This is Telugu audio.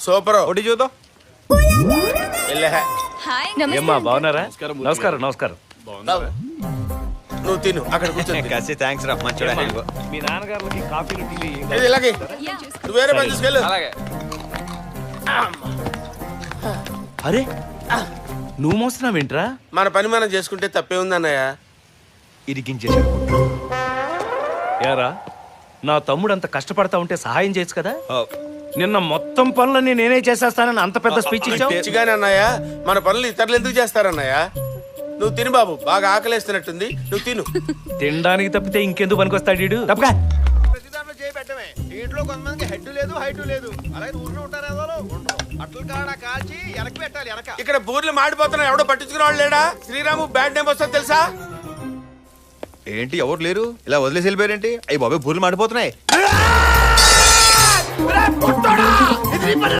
సూపర్. ఒకటి చూద్దాం. ఏమ్మా బాగున్నారా? నమస్కారం నమస్కారం. నువ్వు తిను, అక్కడ కూర్చొని కసి థ్యాంక్స్ రా మంచోడా. మీ నాన్నగారికి కాఫీలు టీలు ఇలాగే నువ్వు వేరే పని తీసుకెళ్ళు. అలాగే. అరే నువ్వు మోస్తున్నావేంట్రా? మన పని మనం చేసుకుంటే తప్పే ఉంది అన్నయ్య. ఇరికించేశాడు. యారా నా తమ్ముడు అంత కష్టపడతా ఉంటే సహాయం చేయొచ్చు కదా. నిన్న మొత్తం పనులన్నీ నేనే చేసేస్తానని అంత పెద్ద స్పీచ్ ఇచ్చావు. పిచ్చిగానే అన్నయ్య, మన పనులు ఇతరులు ఎందుకు చేస్తారన్నయ్య? నువ్వు తిను బాబు, బాగా ఆకలేస్తున్నట్టుంది, నువ్వు తిను. తినడానికి తప్పితే ఇంకెందుకు పనికొస్తాడు వీడు? తప్పగా ఇంట్లో కొంతమందికి హెడ్ లేదు హైట్ లేదు, అలాగే ఊరిలో ఉంటారు అట్ల కాడ కాల్చి వెనక్కి పెట్టాలి. వెనక ఇక్కడ బూర్లు మాడిపోతున్నా, ఎవడో పట్టించుకునే వాళ్ళు లేడా? శ్రీరాము బ్యాడ్ నేమ్ వస్తుంది తెలుసా? ఏంటి ఎవరు లేరు, ఇలా వదిలేసి వెళ్ళిపోయారేంటి? అయ్యి బాబాయ్ బూర్లు మాడిపోతున్నాయి.